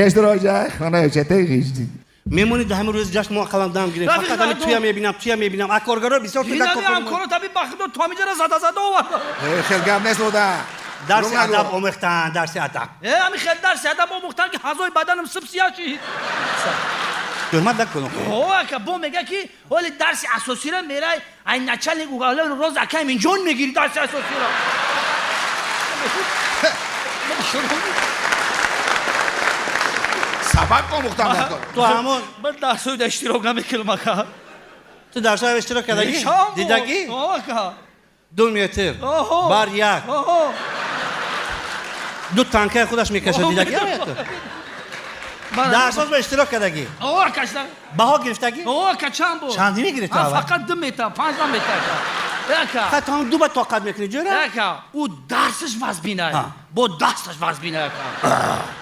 پشتراجه خانه چته گیشتی میمونید همه روز جشن ما قلم گیریم فقط همین توی میبینم اکارگارا بسیار تو اینمی هم کنو تبی بخدو تو همی جرا زده آورد خیلی گم نیست بوده درس ادب آموختن درس ادب همی خیلی درس ادب آموختن که هزای بدنم سب سیاه چی دورمت نکنم اوه که بو میگه که ولی درس اساسی را میره این نچل گوگل روز اکیم اینجون میگیری درس اساسی را سبق آموختم نکن تو همون من درسوی اشتراک نمیکنم اکا تو درس های اشتراک کردگی؟ دیدگی؟ اوه که 2 متر بر یک دو تانکه خودش میکشه دیدگی هم تو درس ها به اشتراک کردگی اوه کشتن بها گرفتگی؟ اوه که چند بود چندی میگیری تو اول؟ فقط 2 متر 5 متر که خط هم 2 بار طاقت میکنی جوره؟ که او درسش وزبینه با دستش وزبینه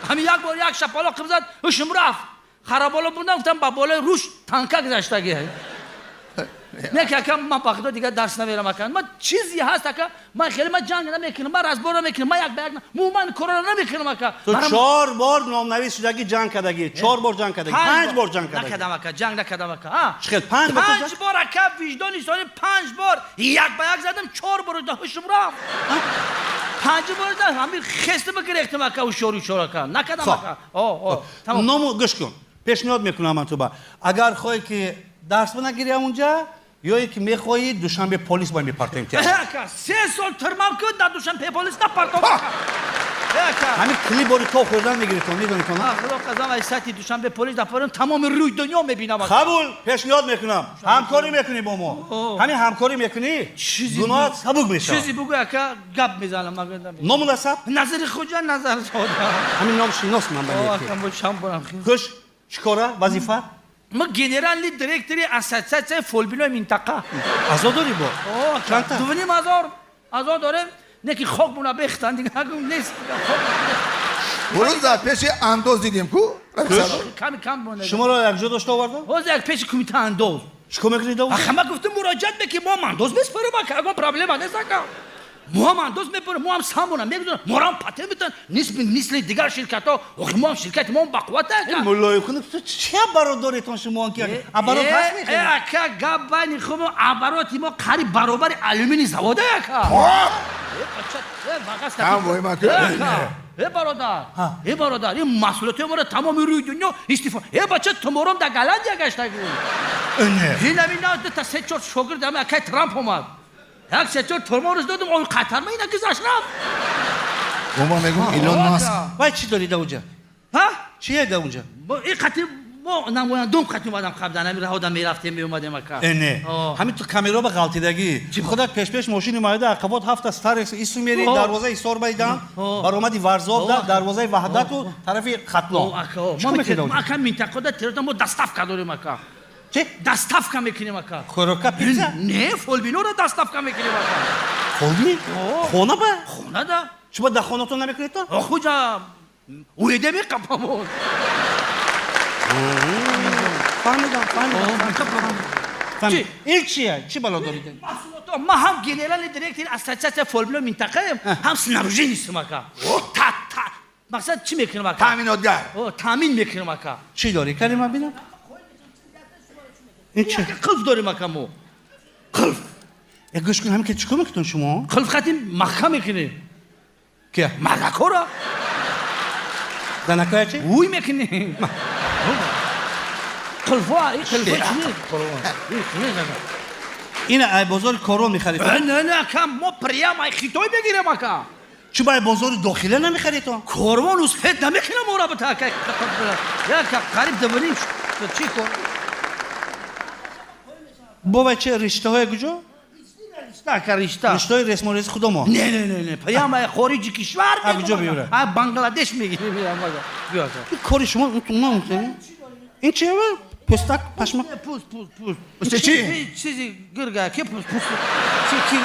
همین یک بار یک شپالا قم زد هشم رفت خرابالا بودم گفتم با بالای روش تانکه گذاشتگی نه که من بخدا دیگه درس نمیرم اکن من چیزی هست که من خیلی من جنگ نمیکنم من رزبار نمیکنم من یک به یک من کرونا نمیکنم اکن تو 4 بار نامنویس شدگی جنگ کردگی 4 بار جنگ کردگی 5 بار جنگ کردگی نکردم اکن جنگ نکردم اکن چقدر 5 بار 5 بار اکن وجدانی سانی 5 بار یک به یک زدم 4 بار هشم رفت 5 بار زدم همین خسته بگرفتم اکن و شوری اکن نکردم اکن تمام نامو گوش کن پیشنهاد میکنم من تو با اگر خواهی که درس نگیری اونجا یا که میخوایی دوشنبه پلیس باید میپرتیم که 3 سال ترمام کرد در دوشنبه پلیس نپرتم همین کلی باری تو خوردن میگیری تو میدونی تو نه خدا قسم ای ساعتی دوشنبه پلیس نپرتم تمام روی دنیا میبینم قبول پیشنهاد میکنم همکاری میکنی با ما همین همکاری میکنی گناه سبک میشه چیزی بگو که گپ میزنم مگه نامناسب نظر خود نظر خود همین نام شناس من بگم خوش چیکاره وظیفه ما گنرالی دیرکتوری اساتید فولبینو منطقه آزاد داری با چند تا 2.5 داره نه که خواب مونه بختن دیگه نیست برون زد پیش انداز دیدیم کو کم بونه شما را یک جا داشته آوردن باز یک پیش کمیته انداز چیکار میکنید دو آخه ما گفتم مراجعت بکی ما انداز بسپرم که اگه پرابلم نیست ما هم انداز میپرم ما هم سامونم میگذارم ما هم پته میتن نیست دیگر شرکت ها ما هم شرکت ما هم بقوته این ملای خونه تو چه برادریتون شما که عبارات هست میخوید اکا گبانی خوب عباراتی ما قریب برابر آلومینی زواده اکا هم باید من ای برادر این مسئولیت ما را تمام روی دنیا استیفا ای بچه تمورم در گلندیا گشته بود این همین نه تا 3-4 شاگرد همه اکای ترامپ اومد یک 3-4 ترمورز دادم اون قطر ما اینا که زشت رفت ما میگم ایلون ماسک باید چی داری در اونجا؟ چیه در اونجا؟ این قطر ما نمویان دوم قطر اومدم خبدن همین راه آدم میرفتیم میومدیم اکا نه همین تو کامیرا به غلطیدگی خودت پیش ماشین اومده عقبات 7 از طرف ایسو میری دروازه ایسار بایدن بر اومدی ورزاب دروازه وحدت و طرف ختلا ما اکا منطقه ده تیرتا ما دستافکا داریم اکا چه؟ دستافکا میکنیم اکا خوراکا پیزا؟ نه فولبینو را دستافکا میکنیم اکا فولبین؟ خونه با؟ خونه ده شما در خونه تو نمیکنید تو؟ خوجا اویده میقبامون فهمیدم این چیه؟ چی بالا دارید؟ ما هم گنرال دیرکتور اساتید فولبینو منطقه هم سناروژی نیستم اکا مقصد چی میکنم اکا؟ تامیناتگر تامین میکنم اکا چی داری؟ کریم من بینم؟ این چه؟ قلف داریم اکا مو قلف گوش کن همین که چیکار میکنن شما؟ قلف خطیم مخه میکنیم که؟ مدکو را دنکای چی؟ اوی میکنیم قلفا این قلفا چیه؟ این ای بازار کارو میخرید نه کم ما پریم ای خیتوی بگیریم اکا چی باید بازار داخله نمیخرید تو؟ کاروان از پت نمیکنم او را بتا که یا که قریب دونیم چی کن؟ بابا چه رشته های کجا؟ رشته های رسم و ریز خدا ما نه پیام خارجی کشور کجا بیاره؟ بنگلادش میگیریم بیا این کاری شما نمیتونی؟ این چیه با؟ پستک پشمک؟ پوست چیزی گرگه که پوست چی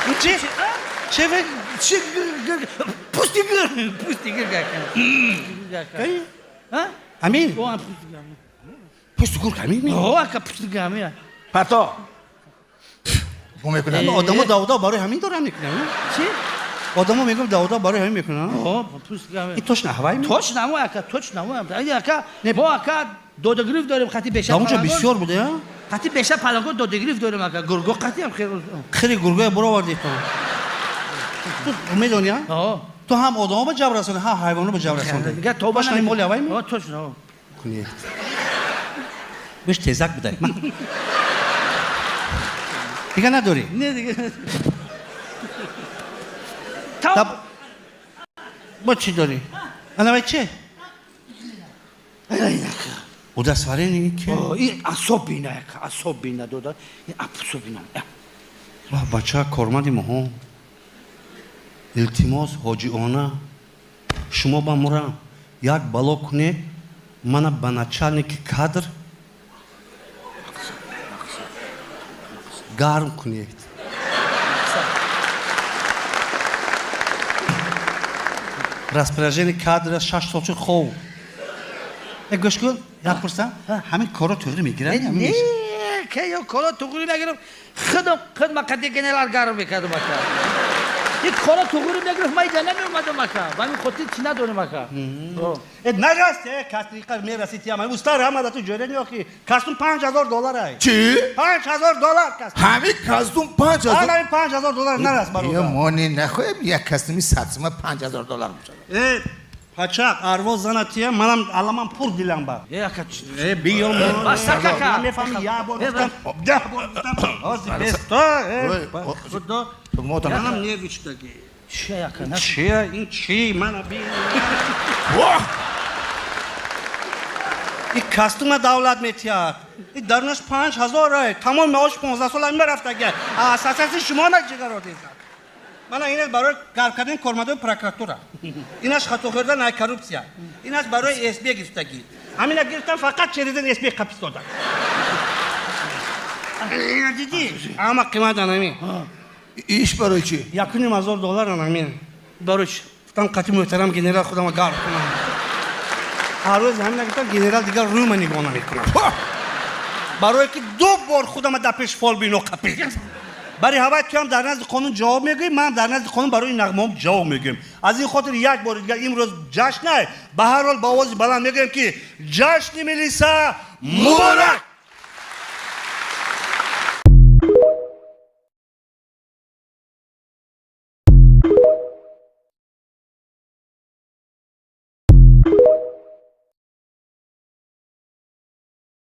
این چی؟ چه بگی؟ چی گرگه پوستی گرگه همین؟ پوست گرگ همین؟ اکا پوست گرگه پتا بو میکنم آدم ها داودا برای همین دارن میکنم چی؟ آدمو میگم داودا برای همین میکنن پوست گمه این توش نحوی می توش نمو اکا توش نمو اکا ما اکا دودگریف داریم خطی بشه اونجا بسیار بوده ها خطی بشه پلنگو دودگریف داریم اکا گرگو خطی هم خیلی گرگای برو آوردی تو میدونی ها تو هم آدمو به جبر رسونی هم حیوانو به جبر رسونی میگه تو باش همین مولی هوایی می توش نمو کنی بهش تیزک بده دیگه نداری نه دیگه با چی داری؟ انا باید چه؟ او دست فرینی که؟ این اصاب بینه اکا اصاب بینه دودا این اصاب بینه بچه کارمندی مهم التماس حاجی آنا شما با مرا یک بلاک کنید منو به начальник کادر گرم کنید распоряжение кадра 6 сочи хов گوش کن یک پرسم همین کارا توری میگیرن نه که یا کارا توری نگیرم خودم قدی گنرال گرم میکردم اکا این کارا توری نگیرم ما اینجا نمیومدم اکا و همین خودی چی ندارم اکا نجاسته کاتریقا میرسید یا من استاد رحمت تو جوری نیاکی کاستون $5000 ای چی؟ $5000 کاستون همین کاستوم 5000 $5000 نرس بیا برو مانی نخواهیم یک کاستومی ساتسما $5000 میشه پاچاق ارواز زناتیه منم علامم پر دیلم با یه اکا بیام بس اکا نمیفهمی یا بار گفتم 10 بار گفتم آزی بستا خدا منم نوشتگی چه اکا نه چیه این چی منو بی این کاستوم دولت میتیاد این درنش 5000 ای تمام معاش 15 سال هم رفت اگر اساساً شما نجگر رو دیدن من اینه برای کار کردن کارمند پروکراتورا اینش خطا کردن نه کورپسیا اینش برای اس بی گرفتگی همینا گرفتن فقط چریدن اس بی قپس دادن دیدی اما قیمت نمی ایش برای چی؟ $1,500 نمی باروش گفتم قطعی محترم گنرال خودم گار کنم هر روز همین گفتم گنرال دیگر روی من نگاه نمیکنم برای که 2 بار خودم در پیش فال بینو قپی برای هوا تو هم در نزد قانون جواب میگیم من در نزد قانون برای این نغمه هم جواب میگیم از این خاطر یک بار دیگه امروز جشن نه به هر حال با آواز بلند میگیم که جشن ملیسا مبارک